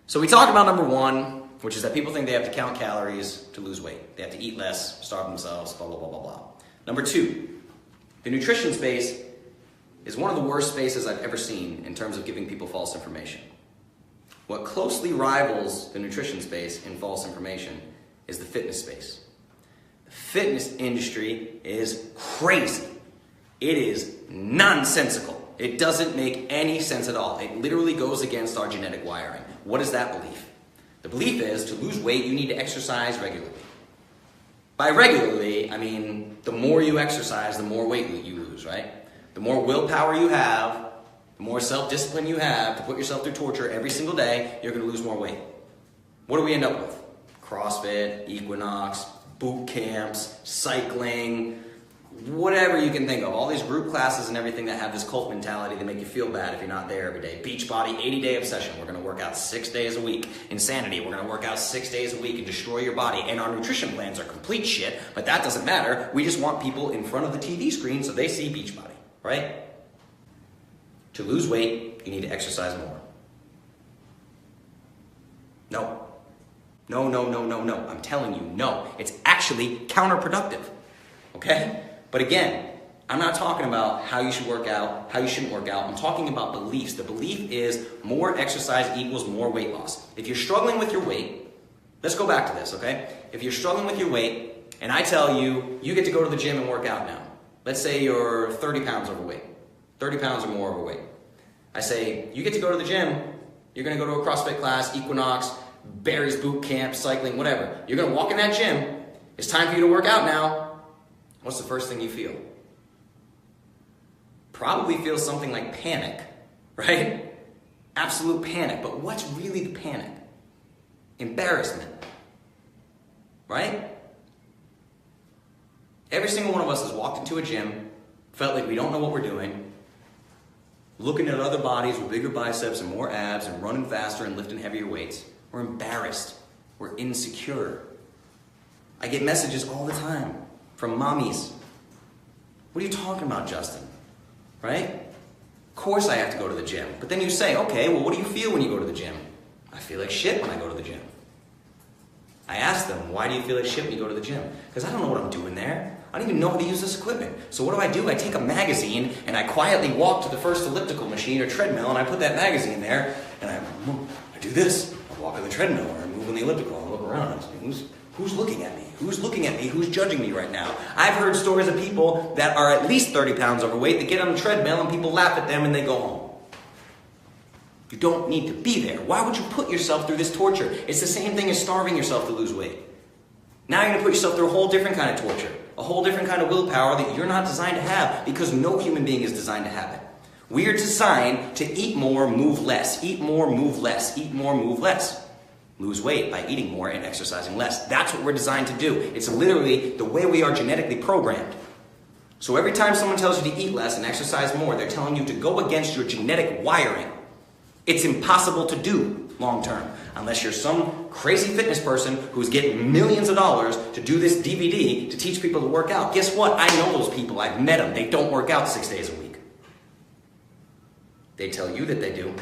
So we talked about number one, which is that people think they have to count calories to lose weight. They have to eat less, starve themselves, blah, blah, blah, blah, blah. Number two, the nutrition space is one of the worst spaces I've ever seen in terms of giving people false information. What closely rivals the nutrition space in false information is the fitness space. The fitness industry is crazy. It is nonsensical. It doesn't make any sense at all. It literally goes against our genetic wiring. What is that belief? The belief is to lose weight, you need to exercise regularly. By regularly, I mean the more you exercise, the more weight you lose, right? The more willpower you have, the more self-discipline you have to put yourself through torture every single day, you're going to lose more weight. What do we end up with? CrossFit, Equinox, boot camps, cycling, whatever you can think of. All these group classes and everything that have this cult mentality that make you feel bad if you're not there every day. Beachbody, 80-day obsession. We're going to work out 6 days a week. Insanity, we're going to work out 6 days a week and destroy your body. And our nutrition plans are complete shit, but that doesn't matter. We just want people in front of the TV screen so they see Beachbody, right? To lose weight, you need to exercise more. No. No, no, no, no, no. I'm telling you, no. It's actually counterproductive, okay? But again, I'm not talking about how you should work out, how you shouldn't work out. I'm talking about beliefs. The belief is more exercise equals more weight loss. If you're struggling with your weight, let's go back to this, okay? If you're struggling with your weight, and I tell you, you get to go to the gym and work out now. Let's say you're 30 pounds overweight, 30 pounds or more overweight. I say, you get to go to the gym. You're going to go to a CrossFit class, Equinox, Barry's boot camp, cycling, whatever. You're going to walk in that gym. It's time for you to work out now. What's the first thing you feel? Probably feel something like panic, right? Absolute panic. But what's really the panic? Embarrassment, right? Every single one of us has walked into a gym, felt like we don't know what we're doing, looking at other bodies with bigger biceps and more abs and running faster and lifting heavier weights. We're embarrassed. We're insecure. I get messages all the time from mommies. What are you talking about, Justin? Right? Of course I have to go to the gym. But then you say, okay, well, what do you feel when you go to the gym? I feel like shit when I go to the gym. I ask them, why do you feel like shit when you go to the gym? Because I don't know what I'm doing there. I don't even know how to use this equipment. So what do? I take a magazine and I quietly walk to the first elliptical machine or treadmill and I put that magazine there and I do this. I walk on the treadmill or I move on the elliptical and look around. Who's looking at me? Who's looking at me? Who's judging me right now? I've heard stories of people that are at least 30 pounds overweight that get on the treadmill and people laugh at them and they go home. You don't need to be there. Why would you put yourself through this torture? It's the same thing as starving yourself to lose weight. Now you're going to put yourself through a whole different kind of torture. A whole different kind of willpower that you're not designed to have because no human being is designed to have it. We are designed to eat more, move less. Eat more, move less. Eat more, move less. Lose weight by eating more and exercising less. That's what we're designed to do. It's literally the way we are genetically programmed. So every time someone tells you to eat less and exercise more, they're telling you to go against your genetic wiring. It's impossible to do long term unless you're some crazy fitness person who's getting millions of dollars to do this DVD to teach people to work out. Guess what? I know those people. I've met them. They don't work out 6 days a week. They tell you that they do.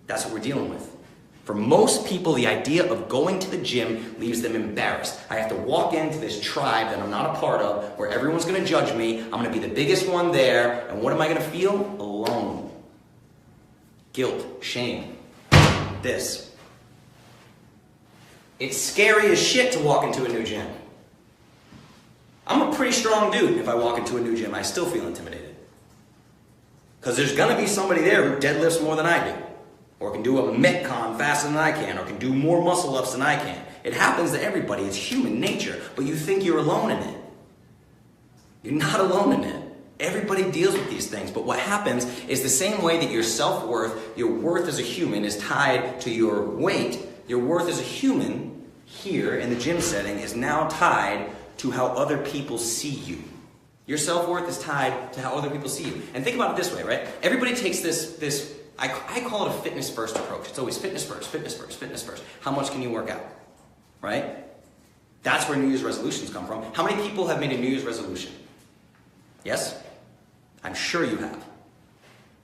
That's what we're dealing with. For most people, the idea of going to the gym leaves them embarrassed. I have to walk into this tribe that I'm not a part of, where everyone's going to judge me. I'm going to be the biggest one there. And what am I going to feel? Alone. Guilt, shame, this. It's scary as shit to walk into a new gym. I'm a pretty strong dude. If I walk into a new gym, I still feel intimidated. Because there's going to be somebody there who deadlifts more than I do. Or can do a Metcon faster than I can. Or can do more muscle ups than I can. It happens to everybody. It's human nature. But you think you're alone in it. You're not alone in it. Everybody deals with these things, but what happens is the same way that your self-worth, your worth as a human is tied to your weight, your worth as a human here in the gym setting is now tied to how other people see you. Your self-worth is tied to how other people see you. And think about it this way, right? Everybody takes this I call it a fitness first approach. It's always fitness first, fitness first, fitness first. How much can you work out, right? That's where New Year's resolutions come from. How many people have made a New Year's resolution? Yes? I'm sure you have.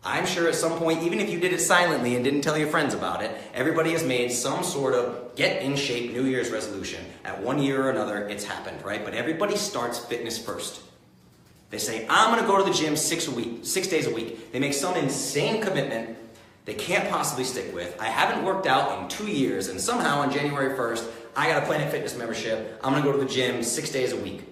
I'm sure at some point, even if you did it silently and didn't tell your friends about it, everybody has made some sort of get in shape New Year's resolution. At one year or another, it's happened, right? But everybody starts fitness first. They say, I'm going to go to the gym 6 days a week. They make some insane commitment they can't possibly stick with. I haven't worked out in 2 years, and somehow on January 1st, I got a Planet Fitness membership. I'm going to go to the gym 6 days a week.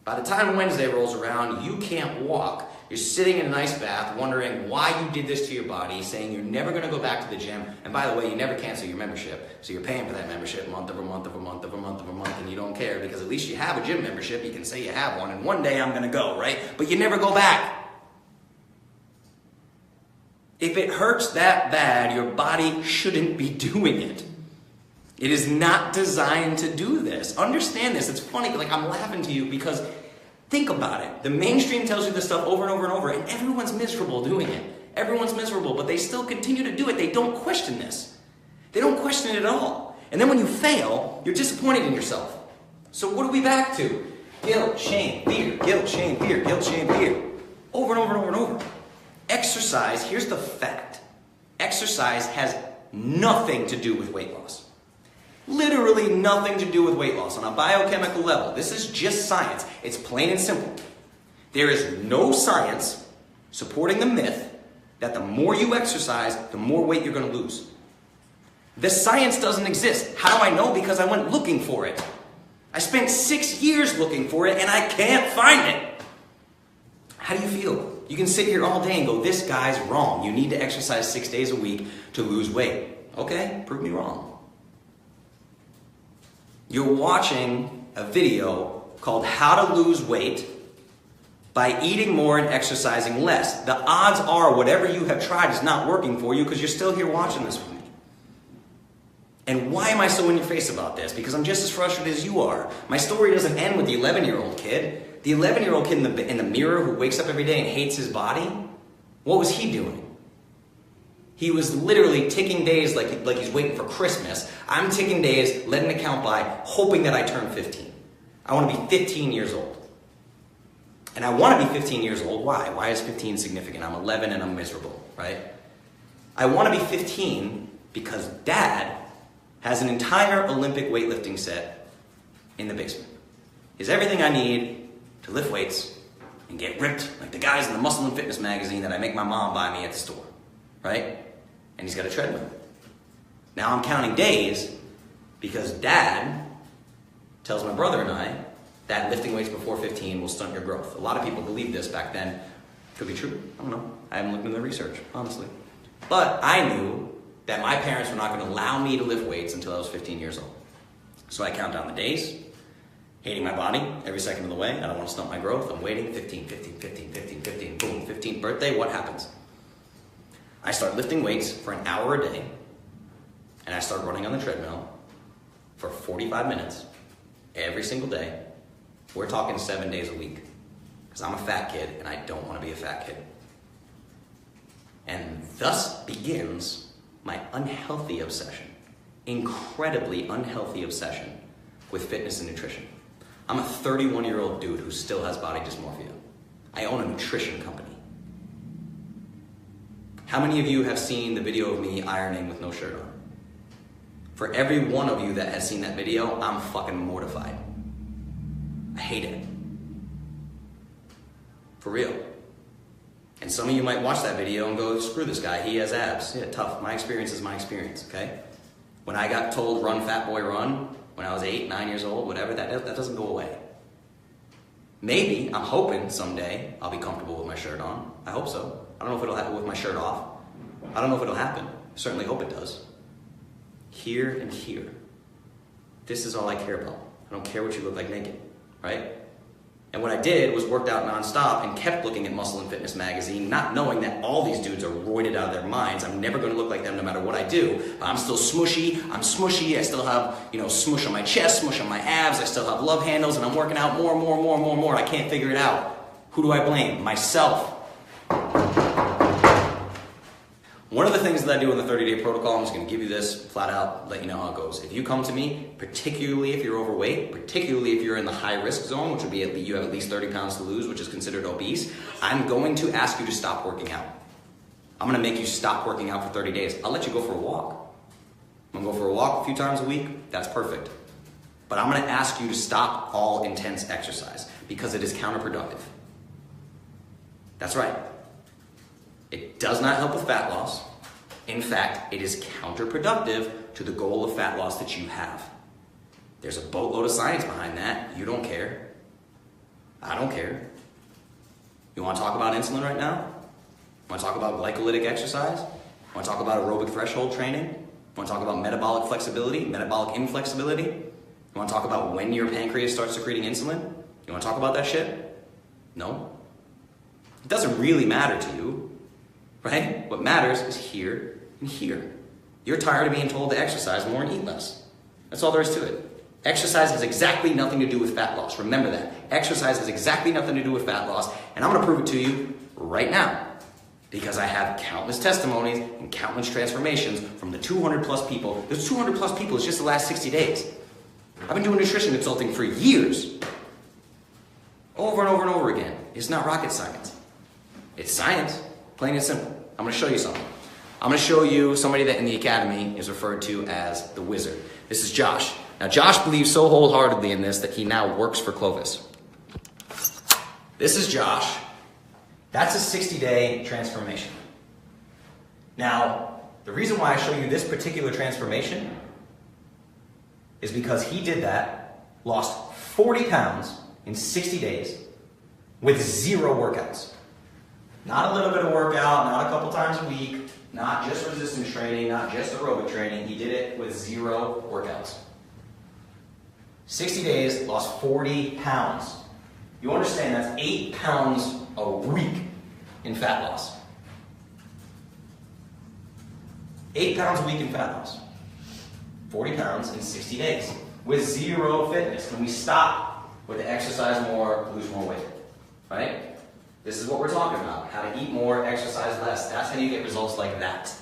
By the time Wednesday rolls around, you can't walk. You're sitting in an ice bath wondering why you did this to your body, saying you're never going to go back to the gym. And by the way, you never cancel your membership. So you're paying for that membership month over month over month over month over month, and you don't care because at least you have a gym membership. You can say you have one, and one day I'm going to go, right? But you never go back. If it hurts that bad, your body shouldn't be doing it. It is not designed to do this. Understand this. It's funny, like I'm laughing to you because think about it. The mainstream tells you this stuff over and over and over, and everyone's miserable doing it. Everyone's miserable, but they still continue to do it. They don't question this. They don't question it at all. And then when you fail, you're disappointed in yourself. So what are we back to? Guilt, shame, fear, guilt, shame, fear, guilt, shame, fear. Over and over and over and over. Exercise, here's the fact. Exercise has nothing to do with weight loss. Literally nothing to do with weight loss on a biochemical level. This is just science. It's plain and simple. There is no science supporting the myth that the more you exercise, the more weight you're going to lose. The science doesn't exist. How do I know? Because I went looking for it. I spent 6 years looking for it and I can't find it. How do you feel? You can sit here all day and go, this guy's wrong. You need to exercise 6 days a week to lose weight. Okay, prove me wrong. You're watching a video called How to Lose Weight by Eating More and Exercising Less. The odds are whatever you have tried is not working for you because you're still here watching this with me. And why am I so in your face about this? Because I'm just as frustrated as you are. My story doesn't end with the 11-year-old kid. The 11-year-old kid in the mirror who wakes up every day and hates his body, what was he doing? He was literally ticking days like he's waiting for Christmas. I'm ticking days, letting it count by, hoping that I turn 15. I want to be 15 years old. And I want to be 15 years old. Why? Why is 15 significant? I'm 11 and I'm miserable, right? I want to be 15 because Dad has an entire Olympic weightlifting set in the basement. He has everything I need to lift weights and get ripped like the guys in the Muscle and Fitness magazine that I make my mom buy me at the store, right? And he's got a treadmill. Now I'm counting days because Dad tells my brother and I that lifting weights before 15 will stunt your growth. A lot of people believed this back then. Could be true. I don't know. I haven't looked into the research, honestly. But I knew that my parents were not going to allow me to lift weights until I was 15 years old. So I count down the days, hating my body every second of the way. I don't want to stunt my growth. I'm waiting. 15, 15, 15, 15, 15. Boom, 15th birthday. What happens? I start lifting weights for an hour a day, and I start running on the treadmill for 45 minutes every single day. We're talking 7 days a week, because I'm a fat kid, and I don't want to be a fat kid. And thus begins my unhealthy obsession, incredibly unhealthy obsession with fitness and nutrition. I'm a 31-year-old dude who still has body dysmorphia. I own a nutrition company. How many of you have seen the video of me ironing with no shirt on? For every one of you that has seen that video, I'm fucking mortified. I hate it. For real. And some of you might watch that video and go, screw this guy, he has abs. Yeah, tough. My experience is my experience, okay? When I got told, run, fat boy, run, when I was 8, 9 years old, whatever, that doesn't go away. Maybe, I'm hoping someday I'll be comfortable with my shirt on. I hope so. I don't know if it'll happen with my shirt off. I don't know if it'll happen. I certainly hope it does. Here and here. This is all I care about. I don't care what you look like naked, right? And what I did was worked out nonstop and kept looking at Muscle and Fitness magazine, not knowing that all these dudes are roided out of their minds. I'm never going to look like them no matter what I do. But I'm still smushy. I'm smushy. I still have, smush on my chest, smush on my abs. I still have love handles, and I'm working out more and more and more and more and more. I can't figure it out. Who do I blame? Myself. One of the things that I do in the 30-day protocol, I'm just going to give you this flat out, let you know how it goes. If you come to me, particularly if you're overweight, particularly if you're in the high-risk zone, which would be you have at least 30 pounds to lose, which is considered obese, I'm going to ask you to stop working out. I'm gonna make you stop working out for 30 days. I'll let you go for a walk. I'm gonna go for a walk a few times a week, that's perfect. But I'm gonna ask you to stop all intense exercise because it is counterproductive. That's right. It does not help with fat loss. In fact, it is counterproductive to the goal of fat loss that you have. There's a boatload of science behind that. You don't care. I don't care. You want to talk about insulin right now? Want to talk about glycolytic exercise? Want to talk about aerobic threshold training? Want to talk about metabolic flexibility, metabolic inflexibility? You want to talk about when your pancreas starts secreting insulin? You want to talk about that shit? No. It doesn't really matter to you, right? What matters is here and here. You're tired of being told to exercise more and eat less. That's all there is to it. Exercise has exactly nothing to do with fat loss. Remember that. Exercise has exactly nothing to do with fat loss, and I'm going to prove it to you right now because I have countless testimonies and countless transformations from the 200 plus people. Those 200 plus people is just the last 60 days. I've been doing nutrition consulting for years. Over and over and over again. It's not rocket science. It's science, plain and simple. I'm going to show you something. I'm going to show you somebody that in the academy is referred to as the wizard. This is Josh. Now, Josh believes so wholeheartedly in this that he now works for Clovis. This is Josh. That's a 60-day transformation. Now, the reason why I show you this particular transformation is because he did that, lost 40 pounds in 60 days with 0 workouts. Not a little bit of workout, not a couple times a week, not just resistance training, not just aerobic training. He did it with 0 workouts. 60 days, lost 40 pounds. You understand that's 8 pounds a week in fat loss. 8 pounds a week in fat loss. 40 pounds in 60 days with 0 fitness. Can we stop with the exercise more, lose more weight? Right? This is what we're talking about. How to eat more, exercise less. That's how you get results like that.